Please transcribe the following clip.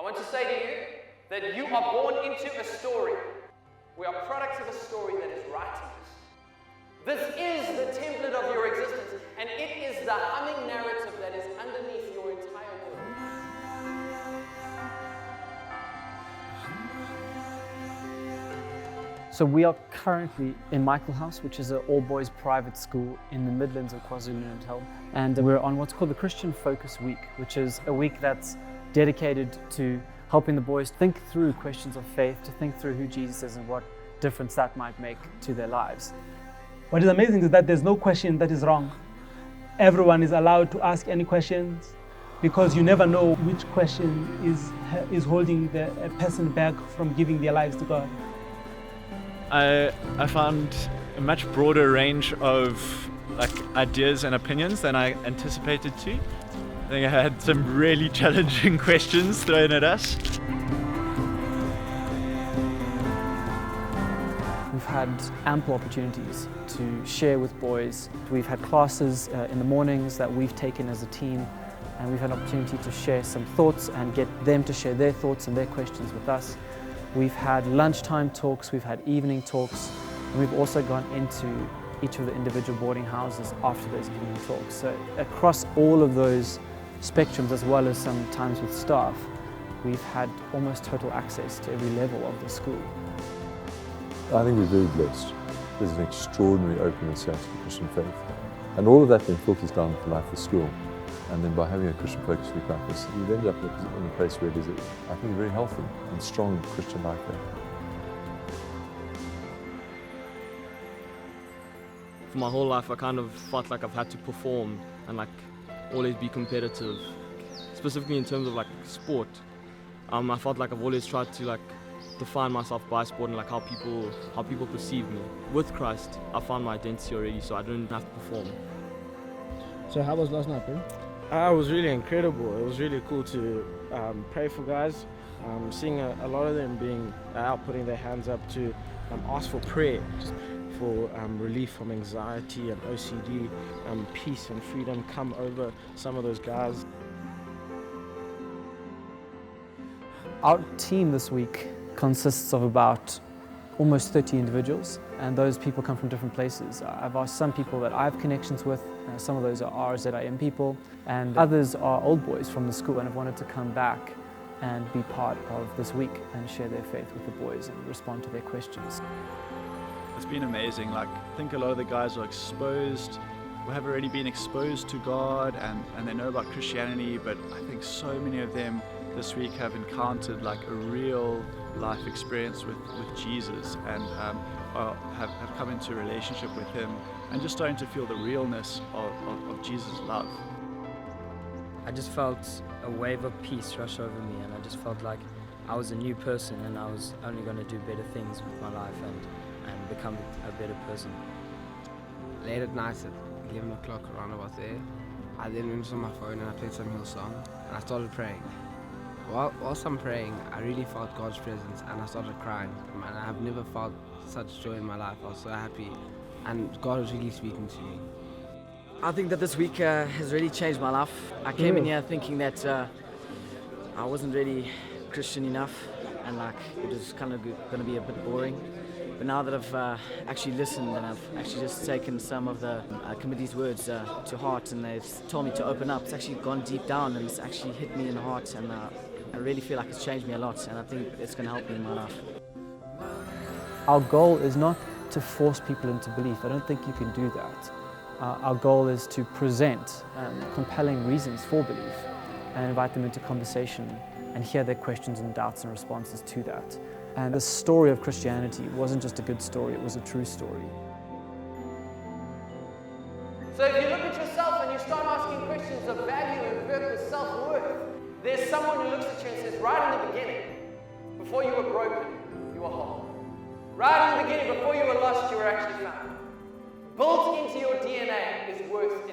want to say to you that you are born into a story. We are products of a story that is writing us. This is the template of your existence, and it is the humming narrative that is underneath your entire world. So we are currently in Michaelhouse, which is an all-boys private school in the Midlands of KwaZulu-Natal. And we're on what's called the Christian Focus Week, which is a week that's dedicated to helping the boys think through questions of faith, to think through who Jesus is and what difference that might make to their lives. What is amazing is that there's no question that is wrong. Everyone is allowed to ask any questions, because you never know which question is holding a person back from giving their lives to God. I found a much broader range of ideas and opinions than I anticipated to. I think I had some really challenging questions thrown at us. We've had ample opportunities to share with boys. We've had classes in the mornings that we've taken as a team, and we've had an opportunity to share some thoughts and get them to share their thoughts and their questions with us. We've had lunchtime talks, we've had evening talks, and we've also gone into each of the individual boarding houses after those evening talks. So across all of those spectrums, as well as some times with staff, we've had almost total access to every level of the school. I think we're very blessed. There's an extraordinary openness here to the Christian faith. And all of that then filters down to life at school. And then by having a Christian focus week like this, you end up in a place where there's, I think, a very healthy and strong Christian life there. For my whole life, I kind of felt like I've had to perform and always be competitive, specifically in terms of sport. I felt like I've always tried to define myself by sport and how people perceive me. With Christ, I found my identity already, so I didn't have to perform. So how was last night, bro? It was really incredible. It was really cool to pray for guys, seeing a lot of them being out, putting their hands up to ask for prayer, just for relief from anxiety and OCD, peace and freedom come over some of those guys. Our team this week consists of about almost 30 individuals, and those people come from different places. I've asked some people that I have connections with, some of those are RZIM people, and others are old boys from the school and have wanted to come back and be part of this week and share their faith with the boys and respond to their questions. It's been amazing. I think a lot of the guys are exposed, have already been exposed to God and they know about Christianity, but I think so many of them this week have encountered a real life experience with Jesus and have come into a relationship with Him and just starting to feel the realness of Jesus' love. I just felt a wave of peace rush over me, and I just felt like I was a new person and I was only going to do better things with my life and become a better person. Late at night at 11 o'clock, around about there, I then went on my phone and I played some Hillsong and I started praying. Whilst I'm praying, I really felt God's presence and I started crying. And I have never felt such joy in my life. I was so happy and God was really speaking to me. I think that this week has really changed my life. I came in here thinking that I wasn't really Christian enough and it was kind of going to be a bit boring. But now that I've actually listened and I've actually just taken some of the committee's words to heart, and they've told me to open up, it's actually gone deep down and it's actually hit me in the heart, and I really feel like it's changed me a lot, and I think it's going to help me in my life. Our goal is not to force people into belief. I don't think you can do that. Our goal is to present compelling reasons for belief and invite them into conversation and hear their questions and doubts and responses to that. And the story of Christianity wasn't just a good story, it was a true story. So if you look at yourself and you start asking questions of value and purpose, self-worth, there's someone who looks at you and says, right in the beginning, before you were broken, you were whole. Right in the beginning, before you were lost, you were actually found. Built into your DNA is worth